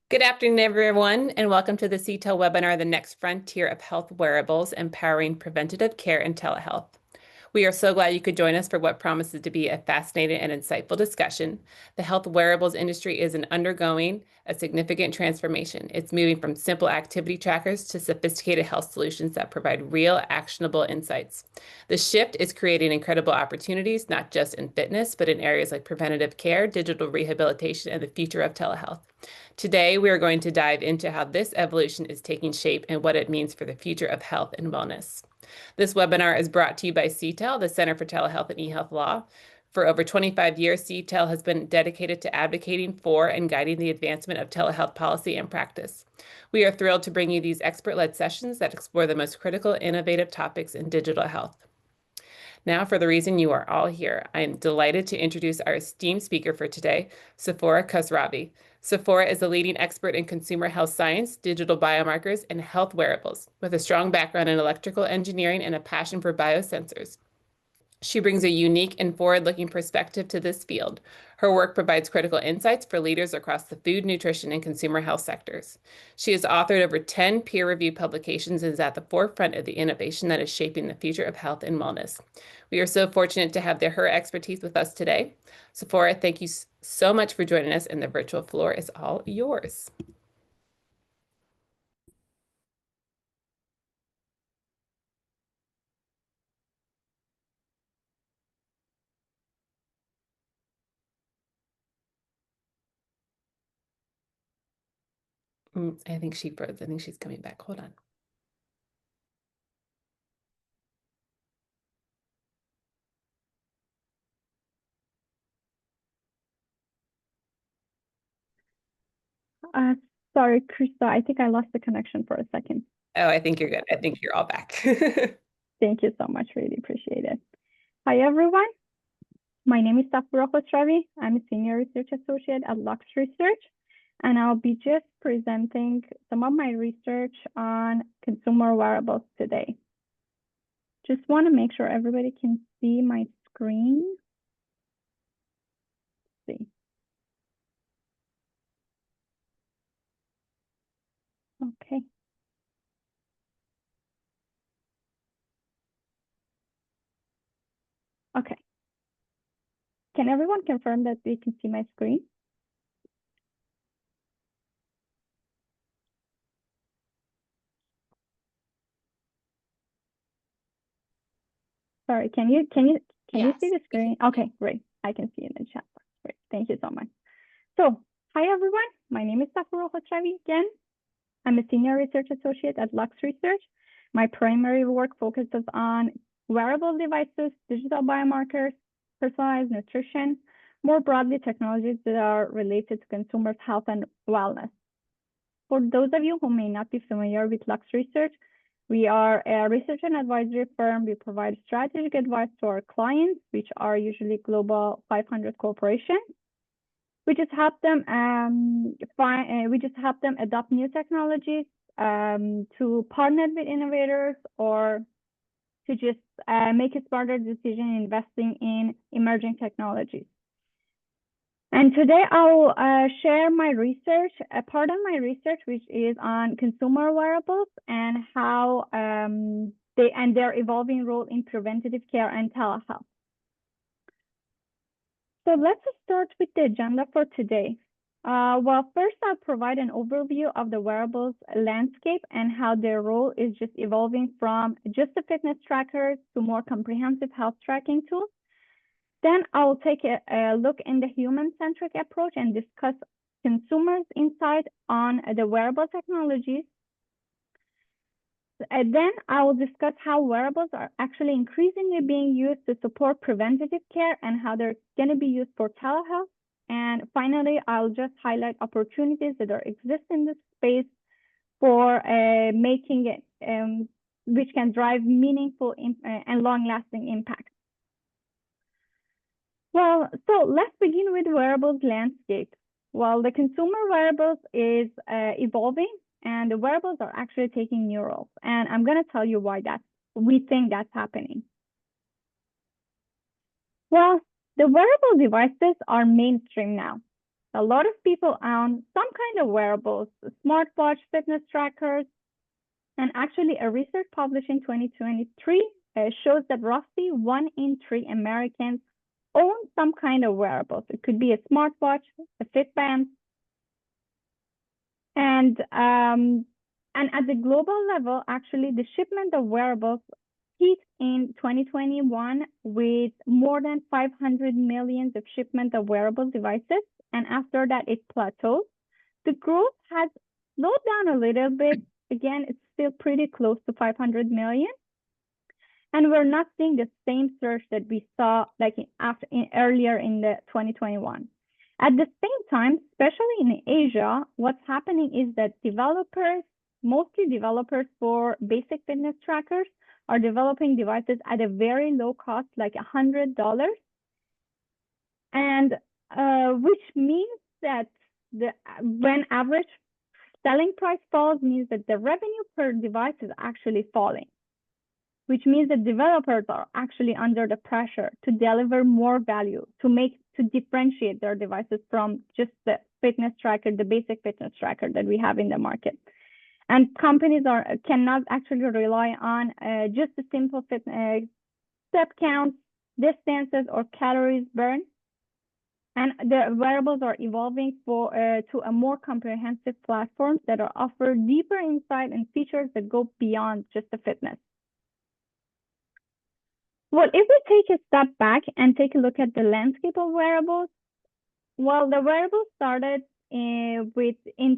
Good afternoon, everyone, and welcome to the CTEL webinar, The Next Frontier of Health Wearables, Empowering Preventative Care and Telehealth. We are so glad you could join us for what promises to be a fascinating and insightful discussion. The health wearables industry is undergoing a significant transformation. It's moving from simple activity trackers to sophisticated health solutions that provide real, actionable insights. The shift is creating incredible opportunities, not just in fitness, but in areas like preventative care, digital rehabilitation, and the future of telehealth. Today, we are going to dive into how this evolution is taking shape and what it means for the future of health and wellness. This webinar is brought to you by CTEL, the Center for Telehealth and eHealth Law. For over 25 years, CTEL has been dedicated to advocating for and guiding the advancement of telehealth policy and practice. We are thrilled to bring you these expert-led sessions that explore the most critical, innovative topics in digital health. Now, for the reason you are all here, I am delighted to introduce our esteemed speaker for today, Safoora Khosravi. Safoora is a leading expert in consumer health science, digital biomarkers, and health wearables, with a strong background in electrical engineering and a passion for biosensors. She brings a unique and forward-looking perspective to this field. Her work provides critical insights for leaders across the food, nutrition, and consumer health sectors. She has authored over 10 peer-reviewed publications and is at the forefront of the innovation that is shaping the future of health and wellness. We are so fortunate to have her expertise with us today. Safoora, thank you so much for joining us, and the virtual floor is all yours. I think she froze. I think she's coming back. Hold on. Sorry, Krista, I think I lost the connection for a second. Oh, I think you're good. I think you're all back. Thank you so much. Really appreciate it. Hi, everyone. My name is Safoora Khosravi. I'm a senior research associate at Lux Research, and I'll be just presenting some of my research on consumer wearables today. Just want to make sure everybody can see my screen. Let's see. Okay. Okay. Can everyone confirm that they can see my screen? Sorry, can you see the screen? Okay, great. I can see in the chat box. Great. Thank you so much. So, hi everyone. My name is Safoora Khosravi again. I'm a senior research associate at Lux Research. My primary work focuses on wearable devices, digital biomarkers, personalized nutrition, more broadly technologies that are related to consumers' health and wellness. For those of you who may not be familiar with Lux Research, we are a research and advisory firm. We provide strategic advice to our clients, which are usually global 500 corporations. We just help them adopt new technologies, to partner with innovators, or to just make a smarter decision investing in emerging technologies. And today I'll share my research, a part of my research, which is on consumer wearables and how their evolving role in preventative care and telehealth. So let's start with the agenda for today. Well, first I'll provide an overview of the wearables landscape and how their role is just evolving from just a fitness tracker to more comprehensive health tracking tools. Then I'll take a look in the human-centric approach and discuss consumers' insight on the wearable technologies. And then I will discuss how wearables are actually increasingly being used to support preventative care and how they're going to be used for telehealth. And finally, I'll just highlight opportunities that exist in this space for making it, which can drive meaningful and long-lasting impact. Well, so let's begin with wearables landscape. Well, the consumer wearables is evolving, and the wearables are actually taking new roles. And I'm going to tell you why we think that's happening. Well, the wearable devices are mainstream now. A lot of people own some kind of wearables, smartwatch, fitness trackers, and actually a research published in 2023 shows that roughly 1 in 3 Americans own some kind of wearables. It could be a smartwatch, a Fitband, and at the global level, actually, the shipment of wearables peaked in 2021 with more than 500 million of shipment of wearable devices, and after that, it plateaued. The growth has slowed down a little bit. Again, it's still pretty close to 500 million. And we're not seeing the same surge that we saw like earlier in the 2021. At the same time, especially in Asia, what's happening is that developers, mostly developers for basic fitness trackers, are developing devices at a very low cost, like $100, and which means that when average selling price falls, means that the revenue per device is actually falling, which means that developers are actually under the pressure to deliver more value, to differentiate their devices from just the fitness tracker, the basic fitness tracker that we have in the market. And companies cannot actually rely on just a simple step counts, distances, or calories burned. And the wearables are evolving to a more comprehensive platforms that are offer deeper insight and features that go beyond just the fitness. Well, if we take a step back and take a look at the landscape of wearables, well, the wearables started in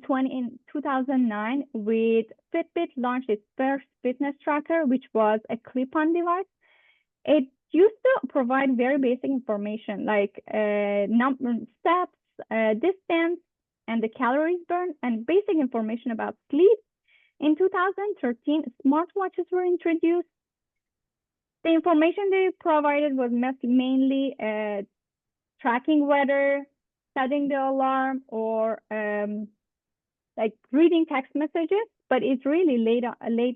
2009 with Fitbit launched its first fitness tracker, which was a clip-on device. It used to provide very basic information like number, steps, distance, and the calories burned, and basic information about sleep. In 2013, smartwatches were introduced. The information they provided was mainly tracking weather, setting the alarm, or like reading text messages, but it really laid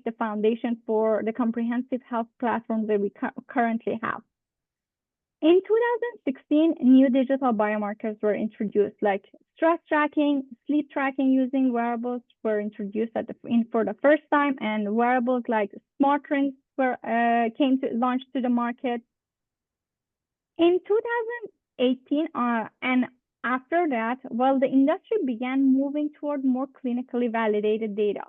the foundation for the comprehensive health platforms that we currently have. In 2016, new digital biomarkers were introduced, like stress tracking, sleep tracking using wearables were introduced for the first time, and wearables like smart rings launched to the market. In 2018, and after that, well, the industry began moving toward more clinically validated data.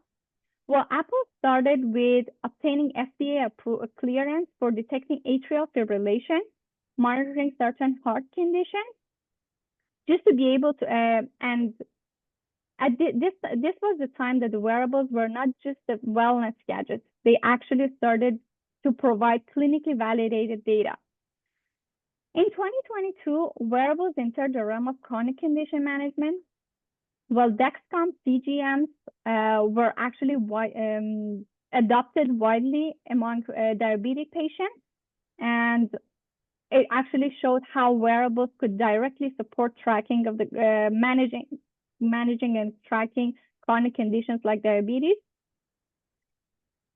Well, Apple started with obtaining FDA clearance for detecting atrial fibrillation, monitoring certain heart conditions, just to be able to, and at this was the time that the wearables were not just the wellness gadgets. They actually started to provide clinically validated data. In 2022, wearables entered the realm of chronic condition management. Well, Dexcom CGMs were actually adopted widely among diabetic patients, and it actually showed how wearables could directly support tracking of the managing and tracking chronic conditions like diabetes.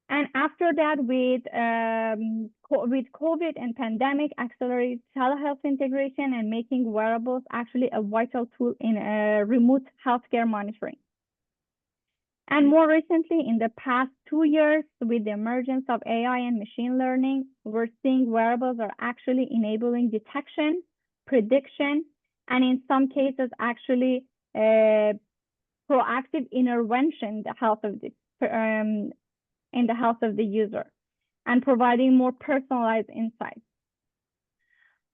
And after that, with COVID and pandemic, accelerated telehealth integration and making wearables actually a vital tool in remote healthcare monitoring. And more recently, in the past 2 years, with the emergence of AI and machine learning, we're seeing wearables are actually enabling detection, prediction, and in some cases, actually proactive intervention in the health of the user, and providing more personalized insights.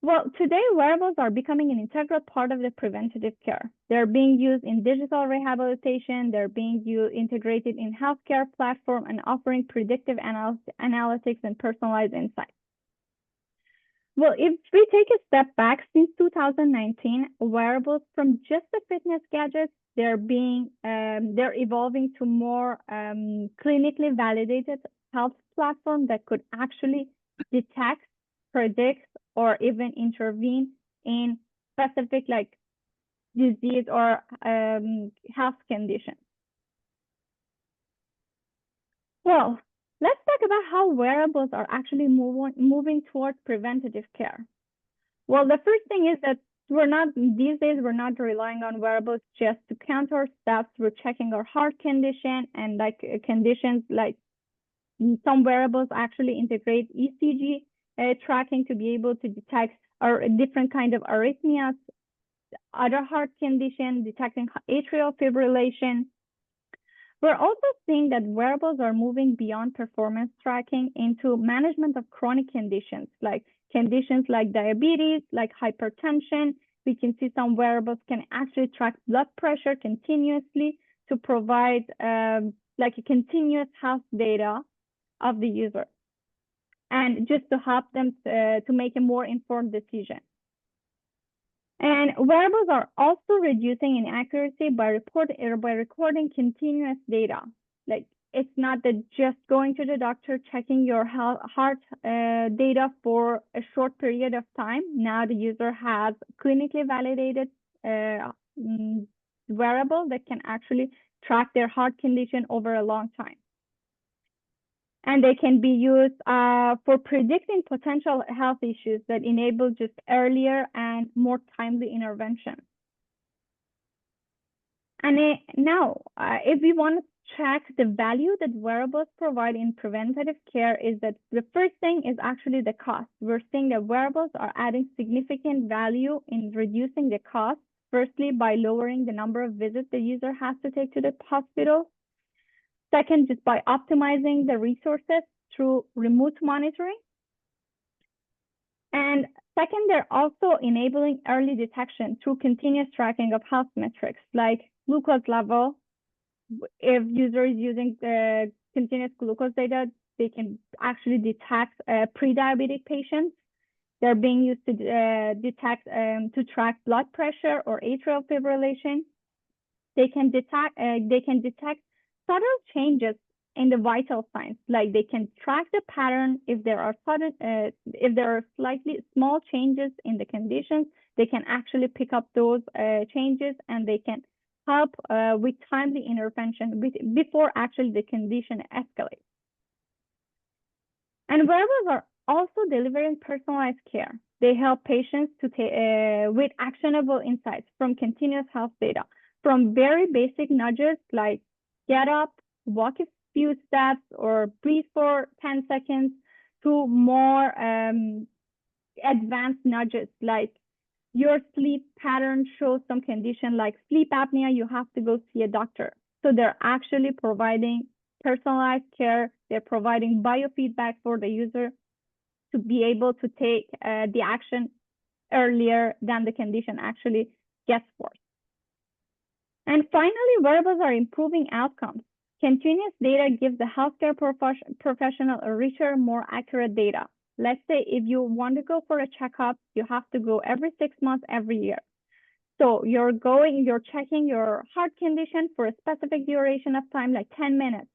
Well, today, wearables are becoming an integral part of the preventative care. They're being used in digital rehabilitation. They're being integrated in healthcare platform and offering predictive analytics and personalized insights. Well, if we take a step back, since 2019, wearables from just the fitness gadgets, they're evolving to more clinically validated health platform that could actually detect, predict, or even intervene in specific like disease or health conditions. Well, let's talk about how wearables are actually moving towards preventative care. Well, the first thing is that these days, we're not relying on wearables just to count our steps. We're checking our heart condition and like conditions like some wearables actually integrate ECG tracking to be able to detect different kind of arrhythmias, other heart condition, detecting atrial fibrillation. We're also seeing that wearables are moving beyond performance tracking into management of chronic conditions like diabetes, like hypertension. We can see some wearables can actually track blood pressure continuously to provide like a continuous health data of the user, and just to help them to make a more informed decision. And wearables are also reducing inaccuracy by recording continuous data. Like it's not that just going to the doctor, checking your heart data for a short period of time. Now the user has clinically validated wearable that can actually track their heart condition over a long time. And they can be used for predicting potential health issues that enable just earlier and more timely intervention. And now, if we want to track the value that wearables provide in preventative care, is that the first thing is actually the cost. We're seeing that wearables are adding significant value in reducing the cost, firstly, by lowering the number of visits the user has to take to the hospital. Second, just by optimizing the resources through remote monitoring. And second, they're also enabling early detection through continuous tracking of health metrics like glucose level. If user is using the continuous glucose data, they can actually detect pre-diabetic patients. They're being used to detect, to track blood pressure or atrial fibrillation. They can detect subtle changes in the vital signs, like they can track the pattern. If there are slightly small changes in the conditions, they can actually pick up those changes, and they can help with timely intervention before actually the condition escalates. And wearables are also delivering personalized care. They help patients to with actionable insights from continuous health data, from very basic nudges like get up, walk a few steps, or breathe for 10 seconds, to more advanced nudges like your sleep pattern shows some condition like sleep apnea, you have to go see a doctor. So they're actually providing personalized care. They're providing biofeedback for the user to be able to take the action earlier than the condition actually gets worse. And finally, wearables are improving outcomes. Continuous data gives the healthcare professional a richer, more accurate data. Let's say if you want to go for a checkup, you have to go every 6 months, every year. So you're checking your heart condition for a specific duration of time, like 10 minutes.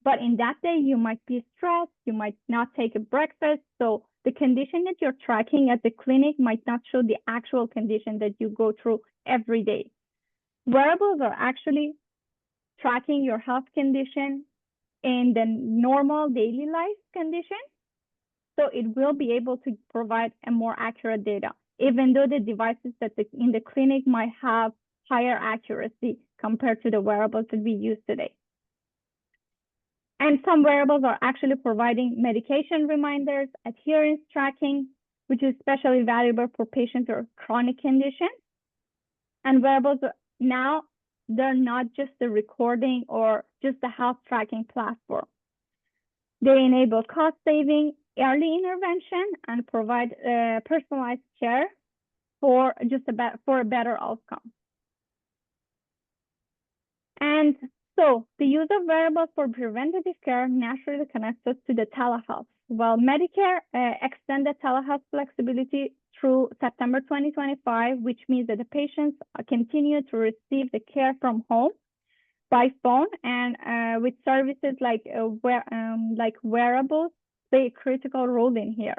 But in that day, you might be stressed, you might not take a breakfast. So the condition that you're tracking at the clinic might not show the actual condition that you go through every day. Wearables are actually tracking your health condition in the normal daily life condition. So it will be able to provide a more accurate data, even though the devices that in the clinic might have higher accuracy compared to the wearables that we use today. And some wearables are actually providing medication reminders, adherence tracking, which is especially valuable for patients with chronic conditions. And wearables now, they're not just the recording or just the health tracking platform. They enable cost saving, early intervention, and provide personalized care for a better outcome. And so the use of wearables for preventative care naturally connects us to the telehealth. While Medicare extended telehealth flexibility through September 2025, which means that the patients continue to receive the care from home by phone, and with services like wearables play a critical role in here.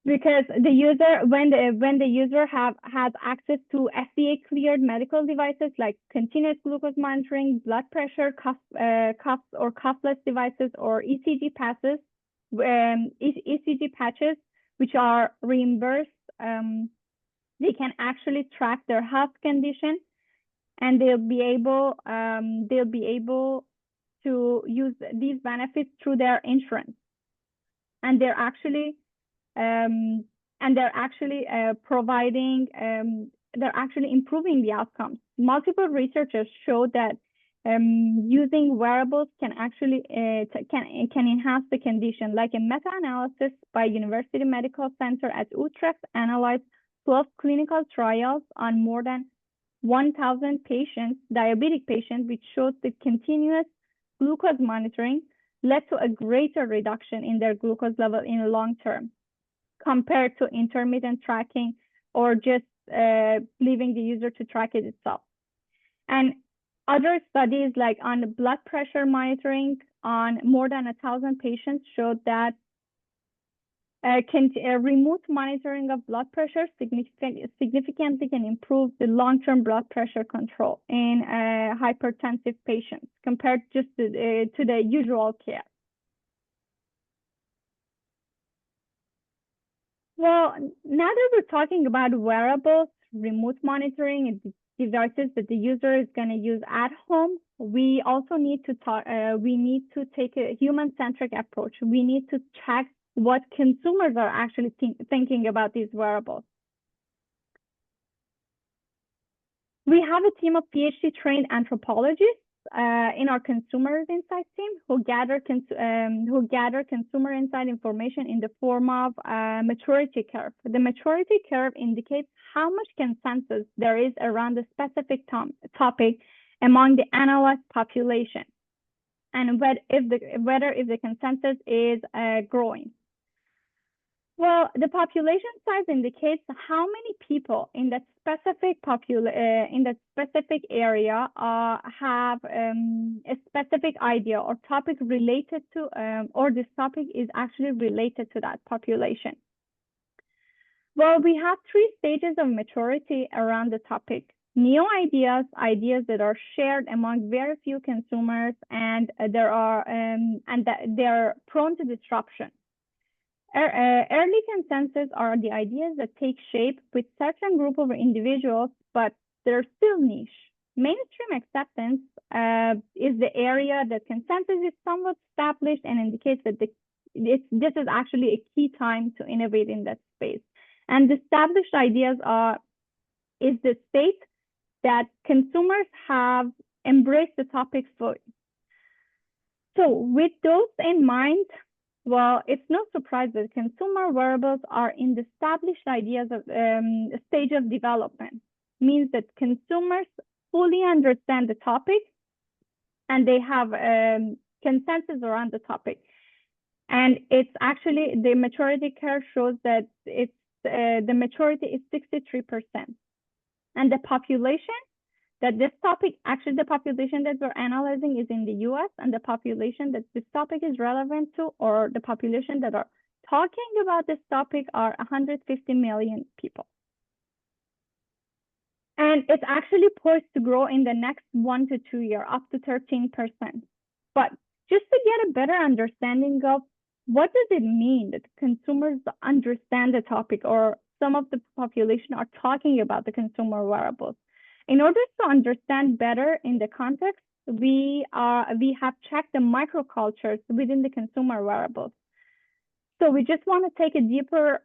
Because the user, when the user has access to FDA cleared medical devices like continuous glucose monitoring, blood pressure, cuffs or cuffless devices, or ECG patches, which are reimbursed. They can actually track their health condition, and they'll be able to use these benefits through their insurance. And they're actually providing, they're actually improving the outcomes. Multiple researchers show that using wearables can actually can enhance the condition. Like a meta-analysis by University Medical Center at Utrecht analyzed 12 clinical trials on more than 1,000 patients, diabetic patients, which showed the continuous glucose monitoring led to a greater reduction in their glucose level in the long term compared to intermittent tracking or just leaving the user to track it itself. And other studies, like on the blood pressure monitoring on more than 1,000 patients, showed that remote monitoring of blood pressure significantly can improve the long-term blood pressure control in hypertensive patients compared just to the usual care. Well, now that we're talking about wearables, remote monitoring, and devices that the user is going to use at home, we also need to take a human-centric approach. We need to check what consumers are actually thinking about these wearables. We have a team of PhD-trained anthropologists in our consumer insights team who gather consumer insight information in the form of maturity curve. The maturity curve indicates how much consensus there is around a specific topic among the analyzed population, and whether if the consensus is growing. Well, the population size indicates how many people in that specific area have a specific idea or topic related to, or this topic is actually related to that population. Well, we have 3 stages of maturity around the topic. New ideas, ideas that are shared among very few consumers, and that they're prone to disruption. Early consensus are the ideas that take shape with certain group of individuals, but they're still niche. Mainstream acceptance is the area that consensus is somewhat established and indicates that this is actually a key time to innovate in that space. And the established ideas is the state that consumers have embraced the topic fully. So with those in mind, well, it's no surprise that consumer wearables are in the established ideas of stage of development. Means that consumers fully understand the topic and they have consensus around the topic. And it's actually, the maturity curve shows that it's the maturity is 63%. And the population that this topic, actually the population that we're analyzing is in the US, and the population that this topic is relevant to, or the population that are talking about this topic, are 150 million people. And it's actually poised to grow in the next 1 to 2 years, up to 13%. But just to get a better understanding of what does it mean that consumers understand the topic, or some of the population are talking about the consumer wearables. In order to understand better in the context, we have checked the microcultures within the consumer wearables. So we just want to take a deeper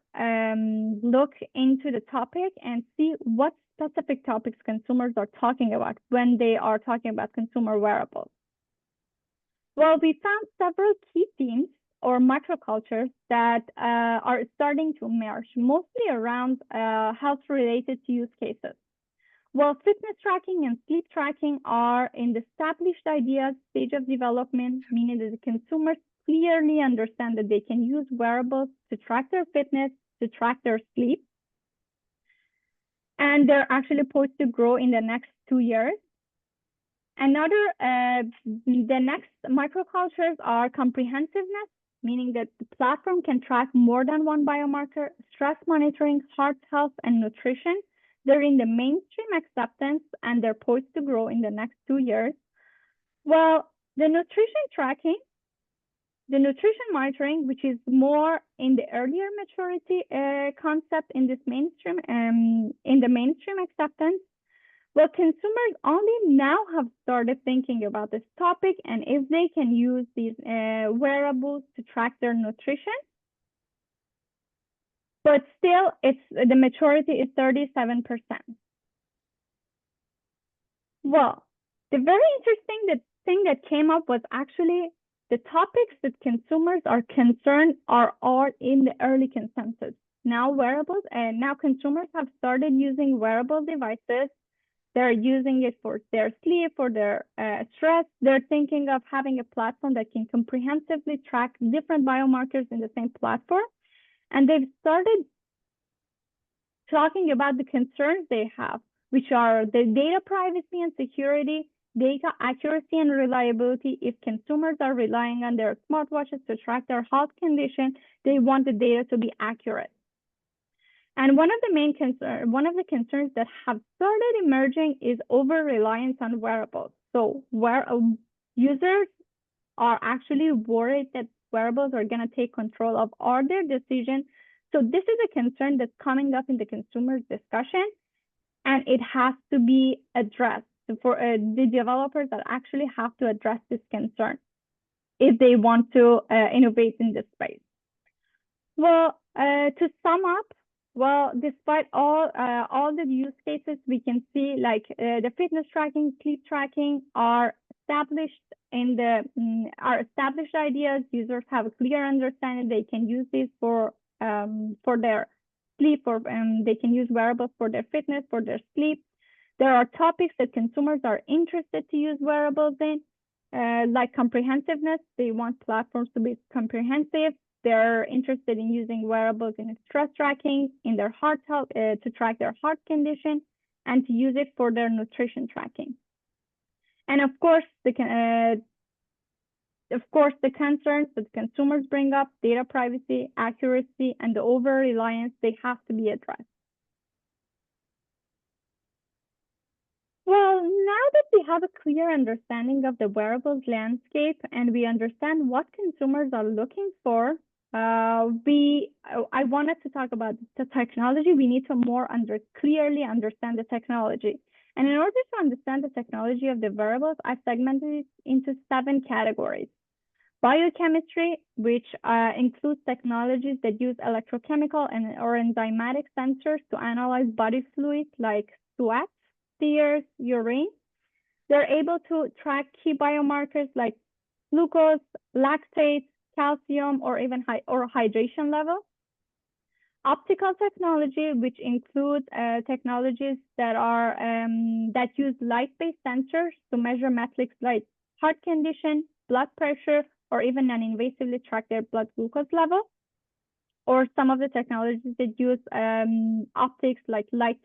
look into the topic and see what specific topics consumers are talking about when they are talking about consumer wearables. Well, we found several key themes or microcultures that are starting to emerge, mostly around health-related use cases. Well, fitness tracking and sleep tracking are in the established ideas stage of development, meaning that the consumers clearly understand that they can use wearables to track their fitness, to track their sleep. And they're actually poised to grow in the next 2 years. The next microcultures are comprehensiveness, meaning that the platform can track more than one biomarker, stress monitoring, heart health, and nutrition. They're in the mainstream acceptance, and they're poised to grow in the next 2 years. Well, the nutrition tracking the nutrition monitoring, which is more in the earlier maturity concept in this mainstream, in the mainstream acceptance. Well, consumers only now have started thinking about this topic and if they can use these wearables to track their nutrition. But still, the maturity is 37%. Well, the very interesting thing that came up was actually the topics that consumers are concerned are all in the early consensus. Now wearables and now consumers have started using wearable devices. They're using it for their sleep, for their stress. They're thinking of having a platform that can comprehensively track different biomarkers in the same platform. And they've started talking about the concerns they have, which are the data privacy and security, data accuracy and reliability. If consumers are relying on their smartwatches to track their health condition, they want the data to be accurate. And one of the concerns that have started emerging is over-reliance on wearables. So where users are actually worried that wearables are going to take control of all their decisions. So this is a concern that's coming up in the consumer discussion, and it has to be addressed for the developers that actually have to address this concern if they want to innovate in this space. Well, to sum up, well, despite all the use cases we can see, like the fitness tracking, sleep tracking are established ideas. Users have a clear understanding. They can use these for their sleep, or they can use wearables for their fitness, for their sleep. There are topics that consumers are interested to use wearables in, like comprehensiveness. They want platforms to be comprehensive. They're interested in using wearables in stress tracking, in their heart health, to track their heart condition, and to use it for their nutrition tracking. And of course, the concerns that consumers bring up, data privacy, accuracy, and the over-reliance, they have to be addressed. Well, now that we have a clear understanding of the wearables landscape and we understand what consumers are looking for, I wanted to talk about the technology. We need to clearly understand the technology. And in order to understand the technology of the wearables, I've segmented it into 7 categories. Biochemistry, which includes technologies that use electrochemical or enzymatic sensors to analyze body fluids like sweat, tears, urine. They're able to track key biomarkers like glucose, lactate, calcium, or even hydration level. Optical technology, which includes technologies that use light-based sensors to measure metrics like heart condition, blood pressure, or even non-invasively track their blood glucose level. Or some of the technologies that use optics like light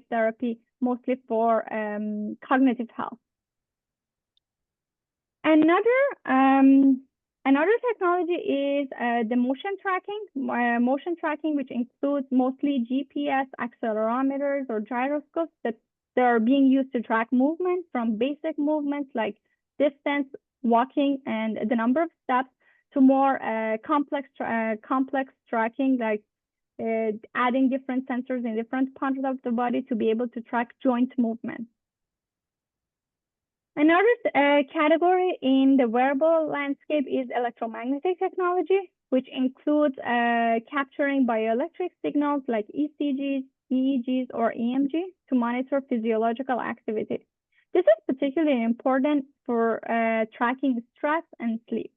therapy, mostly for cognitive health. Another technology is the motion tracking, which includes mostly GPS, accelerometers, or gyroscopes that are being used to track movement, from basic movements like distance, walking, and the number of steps, to more complex tracking, like adding different sensors in different parts of the body to be able to track joint movement. Another category in the wearable landscape is electromagnetic technology, which includes capturing bioelectric signals like ECGs, EEGs, or EMG to monitor physiological activity. This is particularly important for tracking stress and sleep.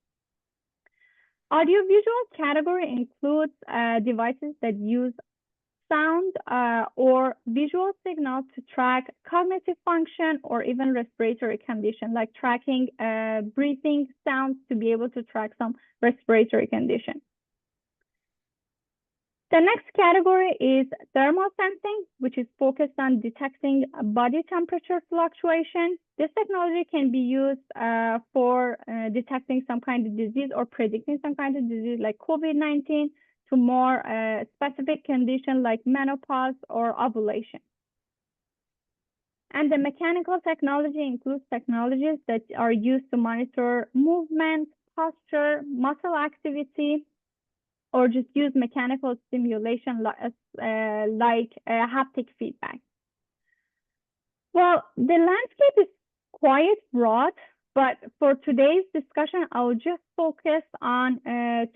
Audiovisual category includes devices that use sound or visual signals to track cognitive function or even respiratory condition, like tracking breathing sounds to be able to track some respiratory condition. The next category is thermal sensing, which is focused on detecting body temperature fluctuation. This technology can be used for detecting some kind of disease or predicting some kind of disease like COVID-19 to more specific condition like menopause or ovulation. And the mechanical technology includes technologies that are used to monitor movement, posture, muscle activity, or just use mechanical stimulation like haptic feedback. Well, the landscape is quite broad, but for today's discussion, I'll just focus on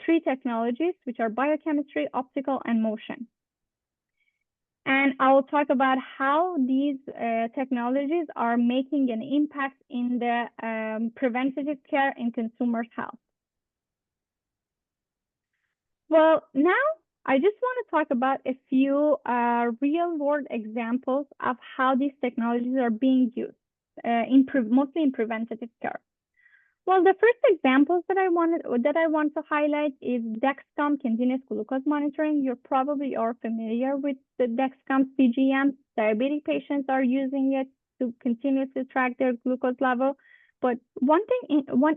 three technologies, which are biochemistry, optical, and motion. And I will talk about how these technologies are making an impact in the preventative care in consumers' health. Well, now I just want to talk about a few real-world examples of how these technologies are being used, mostly in preventative care. Well, the first examples that I want to highlight is Dexcom continuous glucose monitoring. You probably are familiar with the Dexcom CGM. Diabetic patients are using it to continuously track their glucose level. But one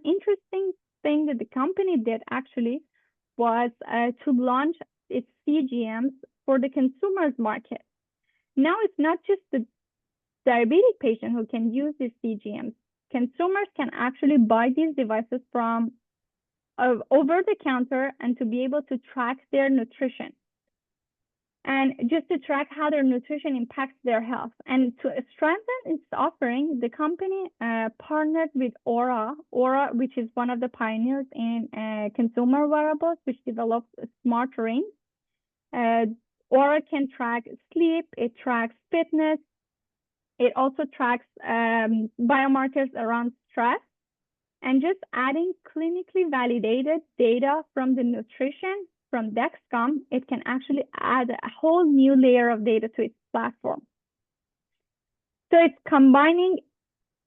interesting thing that the company did actually was to launch its CGMs for the consumers market. Now it's not just the diabetic patient who can use these CGMs. Consumers can actually buy these devices from over the counter and to be able to track their nutrition and just to track how their nutrition impacts their health. And to strengthen its offering, the company partnered with Oura, which is one of the pioneers in consumer wearables, which developed smart rings. Oura can track sleep, it tracks fitness, it also tracks biomarkers around stress, and just adding clinically validated data from the nutrition from Dexcom, it can actually add a whole new layer of data to its platform. So it's combining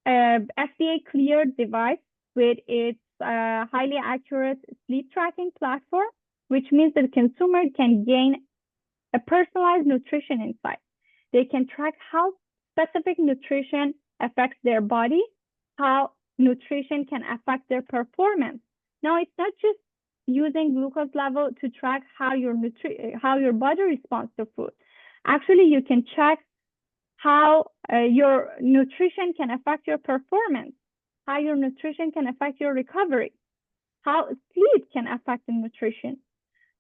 FDA cleared device with its highly accurate sleep tracking platform, which means that the consumer can gain a personalized nutrition insight. They can track how specific nutrition affects their body, how nutrition can affect their performance. Now, it's not just using glucose level to track how your body responds to food. Actually, you can check how your nutrition can affect your performance, how your nutrition can affect your recovery, how sleep can affect the nutrition.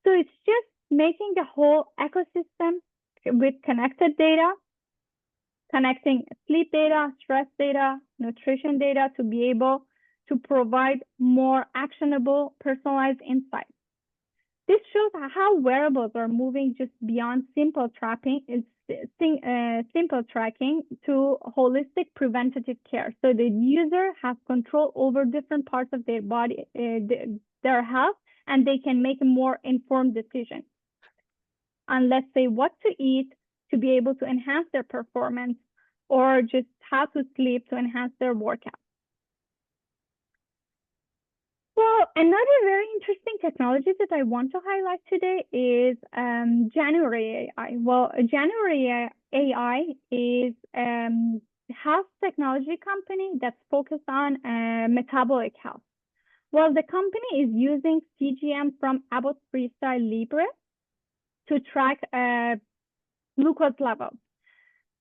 So it's just making a whole ecosystem with connected data, connecting sleep data, stress data, nutrition data to be able to provide more actionable, personalized insights. This shows how wearables are moving just beyond simple tracking to holistic preventative care. So the user has control over different parts of their body, their health, and they can make a more informed decision on, let's say, what to eat to be able to enhance their performance, or just how to sleep to enhance their workout. Well, another very interesting technology that I want to highlight today is January AI. Well, January AI is a health technology company that's focused on metabolic health. Well, the company is using CGM from Abbott Freestyle Libre to track glucose level.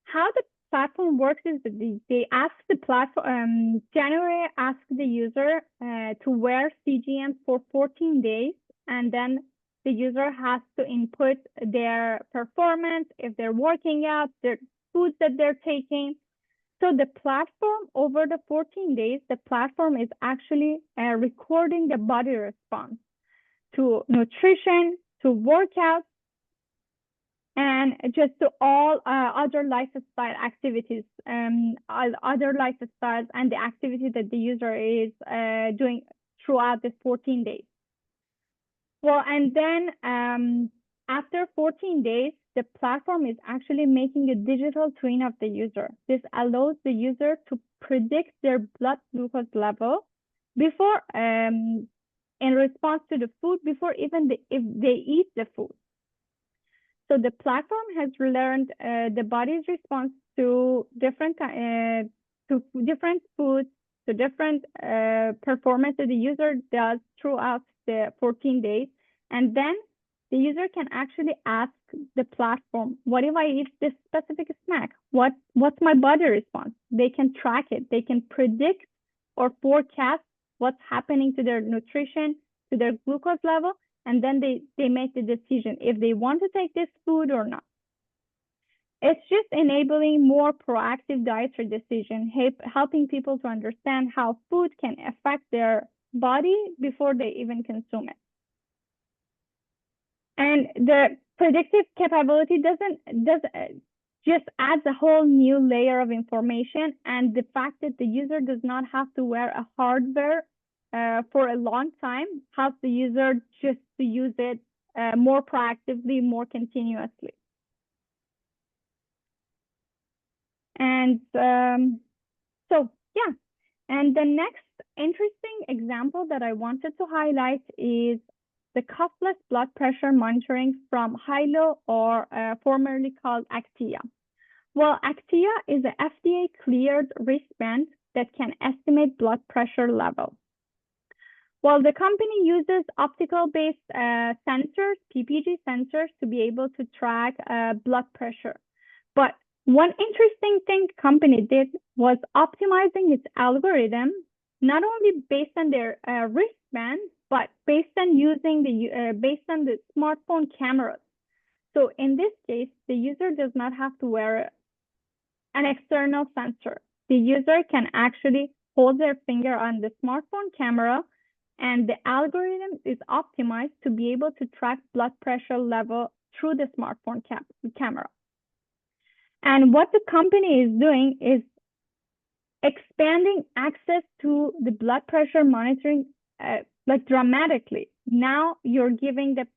How the platform works is that they ask the platform, January asks the user to wear CGM for 14 days, and then the user has to input their performance, if they're working out, their foods that they're taking. So the platform, over the 14 days, the platform is actually recording the body response to nutrition, to workouts, and just to all other lifestyle activities, other lifestyles and the activity that the user is doing throughout the 14 days. Well, and then after 14 days, the platform is actually making a digital twin of the user. This allows the user to predict their blood glucose level before, in response to the food, before even if they eat the food. So the platform has learned the body's response to different foods, to different performance that the user does throughout the 14 days. And then the user can actually ask the platform, what if I eat this specific snack? What's my body response? They can track it. They can predict or forecast what's happening to their nutrition, to their glucose level, and then they make the decision if they want to take this food or not. It's just enabling more proactive dietary decision, helping people to understand how food can affect their body before they even consume it. And the predictive capability just adds a whole new layer of information, and the fact that the user does not have to wear a hardware for a long time helps the user just to use it more proactively, more continuously. And so, yeah. And the next interesting example that I wanted to highlight is the cuffless blood pressure monitoring from Hilo, or formerly called Actia. Well, Actia is an FDA-cleared wristband that can estimate blood pressure level. Well, the company uses optical-based sensors, PPG sensors, to be able to track blood pressure. But one interesting thing the company did was optimizing its algorithm, not only based on their wristband, but based on using the smartphone cameras. So in this case, the user does not have to wear an external sensor. The user can actually hold their finger on the smartphone camera, and the algorithm is optimized to be able to track blood pressure level through the smartphone camera. And what the company is doing is expanding access to the blood pressure monitoring like dramatically. Now you're giving the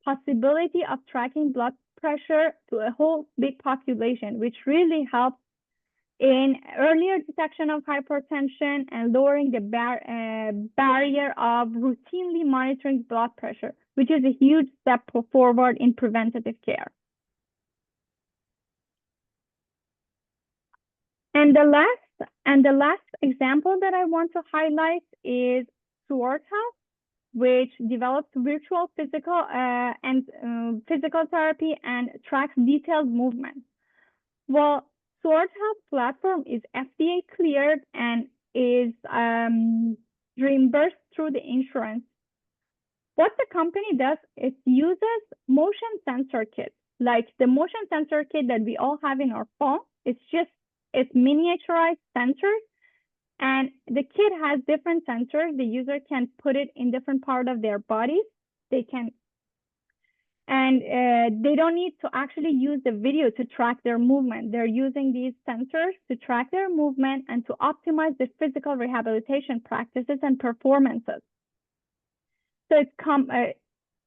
possibility of tracking blood pressure to a whole big population, which really helps in earlier detection of hypertension and lowering the barrier of routinely monitoring blood pressure, which is a huge step forward in preventative care. And the last example that I want to highlight is Safoora, which develops virtual physical therapy and tracks detailed movement. Well, Safoora platform is FDA cleared and is reimbursed through the insurance. What the company does, it uses motion sensor kits, like the motion sensor kit that we all have in our phone. It's miniaturized sensors, and the kit has different sensors. The user can put it in different parts of their bodies. They don't need to actually use the video to track their movement. They're using these sensors to track their movement and to optimize the physical rehabilitation practices and performances. So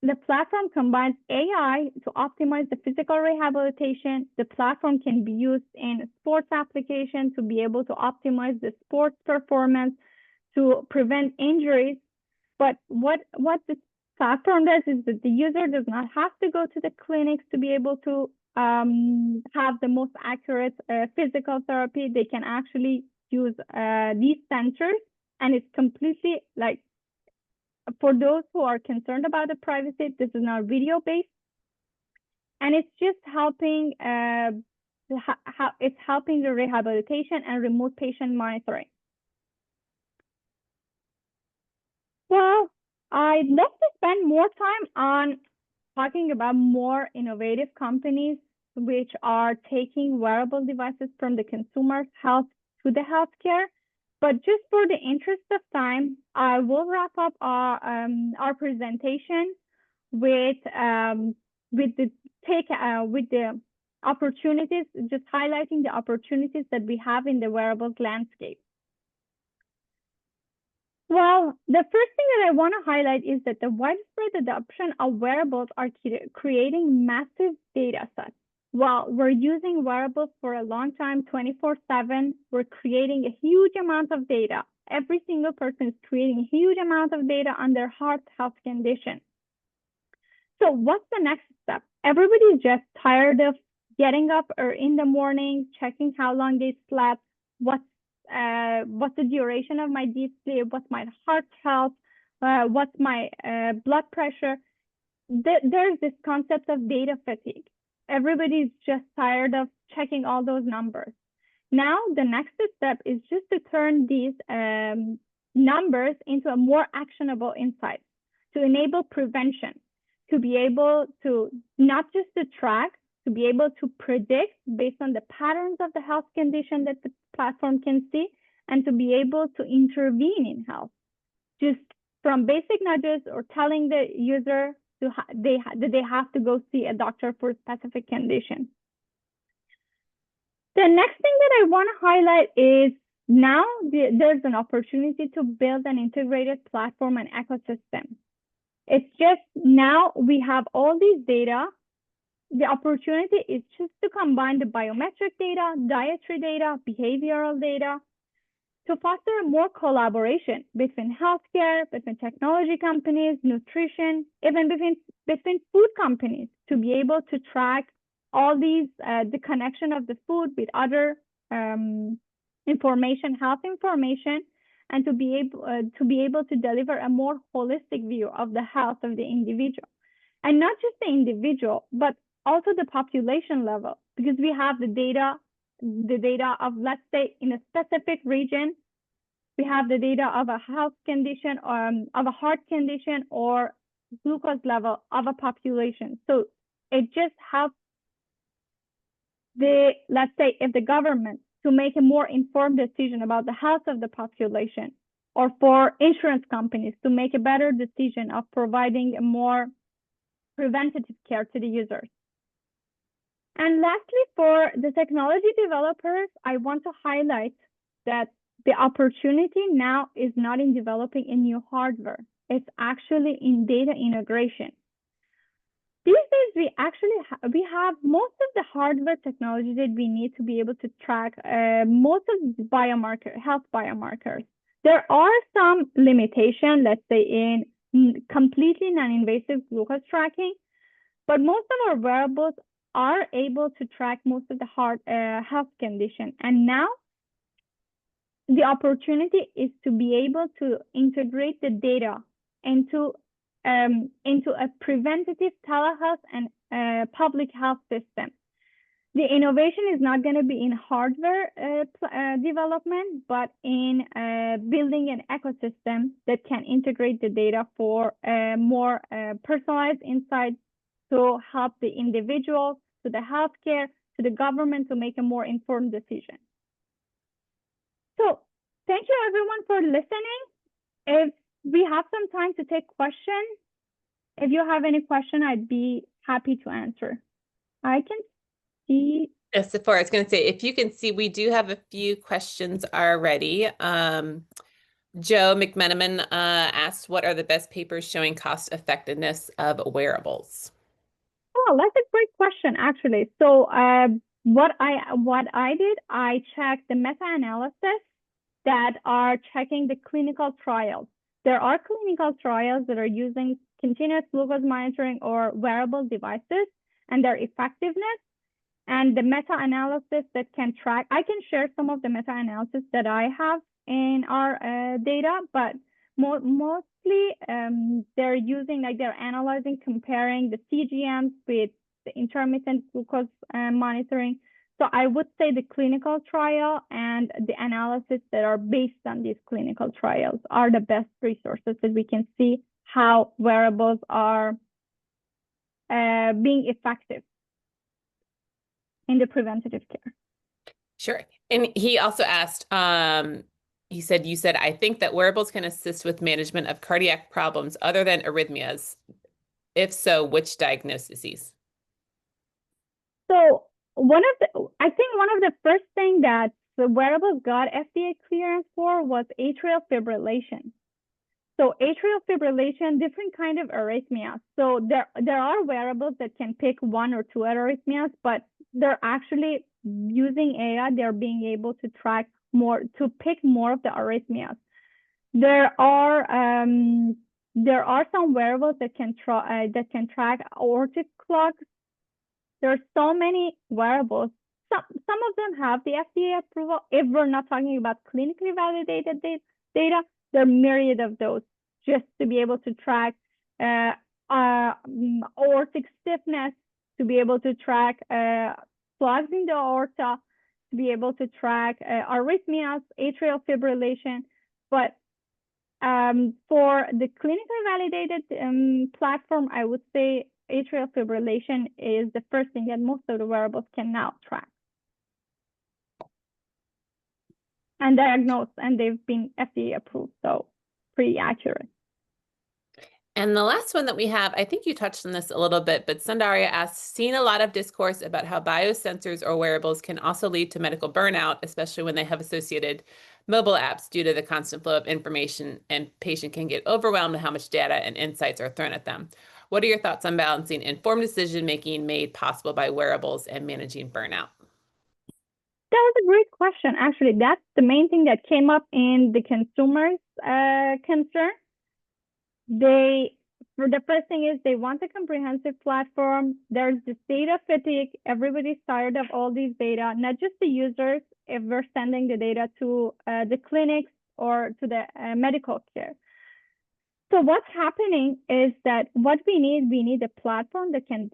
the platform combines AI to optimize the physical rehabilitation. The platform can be used in sports applications to be able to optimize the sports performance, to prevent injuries. But what the platform does is that the user does not have to go to the clinics to be able to have the most accurate physical therapy. They can actually use these sensors, and it's completely like, for those who are concerned about the privacy, this is not video based, and it's just helping it's helping the rehabilitation and remote patient monitoring. Well, I'd love to spend more time on talking about more innovative companies which are taking wearable devices from the consumer health to the healthcare. But just for the interest of time, I will wrap up our presentation with the opportunities, just highlighting the opportunities that we have in the wearables landscape. Well, the first thing that I want to highlight is that the widespread adoption of wearables are creating massive data sets. While we're using wearables for a long time, 24/7, we're creating a huge amount of data. Every single person is creating a huge amount of data on their heart health condition. So what's the next step? Everybody is just tired of getting up or in the morning, checking how long they slept, what's the duration of my deep sleep, what's my heart health, what's my blood pressure. There's this concept of data fatigue. Everybody's just tired of checking all those numbers. Now, the next step is just to turn these numbers into a more actionable insight, to enable prevention, to be able to not just to track, to be able to predict based on the patterns of the health condition that the platform can see, and to be able to intervene in health, just from basic nudges or telling the user that they have to go see a doctor for a specific condition. The next thing that I want to highlight is now there's an opportunity to build an integrated platform and ecosystem. It's just now we have all these data. The opportunity is just to combine the biometric data, dietary data, behavioral data, to foster more collaboration between healthcare, between technology companies, nutrition, even between food companies, to be able to track all these, the connection of the food with other information, health information, and to be able to deliver a more holistic view of the health of the individual. And not just the individual, but also the population level, because we have the data of, let's say, in a specific region, we have the data of a health condition, of a heart condition, or glucose level of a population. So it just helps let's say, if the government to make a more informed decision about the health of the population, or for insurance companies to make a better decision of providing a more preventative care to the users. And lastly, for the technology developers, I want to highlight that the opportunity now is not in developing a new hardware. It's actually in data integration. These days, we have most of the hardware technology that we need to be able to track most of the health biomarkers. There are some limitations, let's say, in completely non-invasive glucose tracking, but most of our wearables are able to track most of the health condition. And now the opportunity is to be able to integrate the data into a preventative telehealth and public health system. The innovation is not going to be in hardware development, but in building an ecosystem that can integrate the data for more personalized insights to help the individual, to the healthcare, to the government to make a more informed decision. So thank you everyone for listening. If we have some time to take questions, if you have any question, I'd be happy to answer. I can see. Yes, Safoora, I was going to say, if you can see, we do have a few questions already. Joe McMenamin asked, what are the best papers showing cost effectiveness of wearables? Oh, that's a great question, actually. So what I did, I checked the meta-analysis that are checking the clinical trials. There are clinical trials that are using continuous glucose monitoring or wearable devices and their effectiveness, and the meta-analysis that can track. I can share some of the meta-analysis that I have in our data, but mostly they're using, like, they're analyzing, comparing the CGMs with the intermittent glucose monitoring. So I would say the clinical trial and the analysis that are based on these clinical trials are the best resources that we can see how wearables are being effective in the preventative care. Sure. And he also asked, he said, you said, I think that wearables can assist with management of cardiac problems other than arrhythmias. If so, which diagnoses? So I think one of the first things that the wearables got FDA clearance for was atrial fibrillation. So atrial fibrillation, different kind of arrhythmias. So there are wearables that can pick one or two arrhythmias, but they're actually using AI. They're being able to track more, to pick more of the arrhythmias. There are some wearables that can track aortic clogs. There are so many wearables. Some of them have the FDA approval. If we're not talking about clinically validated data, there are myriad of those, just to be able to track aortic stiffness, to be able to track clogs in the aorta, to be able to track arrhythmias, atrial fibrillation. But For the clinically validated platform, I would say atrial fibrillation is the first thing that most of the wearables can now track and diagnose, and they've been FDA approved, so pretty accurate. And the last one that we have, I think you touched on this a little bit, but Sundaria asks, seen a lot of discourse about how biosensors or wearables can also lead to medical burnout, especially when they have associated mobile apps due to the constant flow of information, and patient can get overwhelmed with how much data and insights are thrown at them. What are your thoughts on balancing informed decision-making made possible by wearables and managing burnout? That was a great question. Actually, that's the main thing that came up in the consumers' concern. For the first thing is they want a comprehensive platform. There's this data fatigue. Everybody's tired of all these data, not just the users, if we're sending the data to the clinics or to the medical care. So what's happening is that what we need a platform that can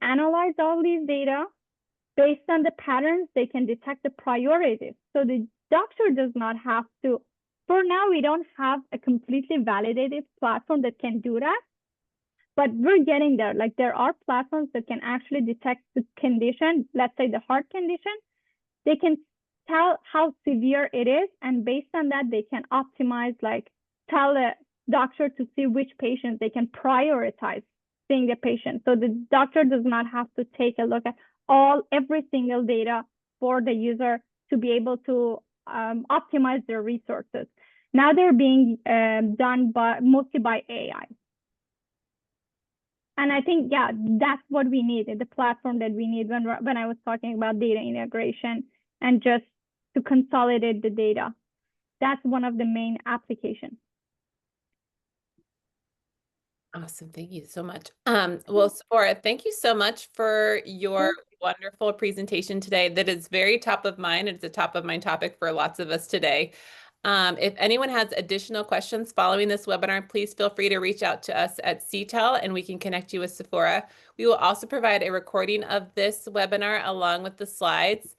analyze all these data. Based on the patterns, they can detect the priorities. So the doctor does not have to. For now, we don't have a completely validated platform that can do that, but we're getting there. Like there are platforms that can actually detect the condition, let's say the heart condition. They can tell how severe it is, and based on that, they can optimize, like tell the doctor to see which patients they can prioritize seeing the patient. So the doctor does not have to take a look at every single data for the user to be able to optimize their resources. Now they're being done mostly by AI. And I think, yeah, that's what we need, the platform that we need when I was talking about data integration and just to consolidate the data. That's one of the main applications. Awesome. Thank you so much. Well, Safoora, thank you so much for your wonderful presentation today. That is very top of mind. It's a top of mind topic for lots of us today. If anyone has additional questions following this webinar, please feel free to reach out to us at CTEL and we can connect you with Safoora. We will also provide a recording of this webinar along with the slides.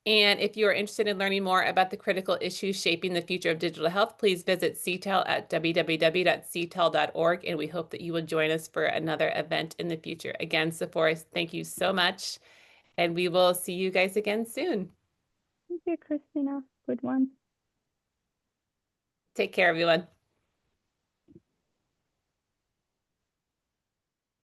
And if you are interested in learning more about the critical issues shaping the future of digital health, please visit CTEL at www.ctel.org. And we hope that you will join us for another event in the future. Again, Safoora, thank you so much. And we will see you guys again soon. Thank you, Christina. Good one. Take care, everyone.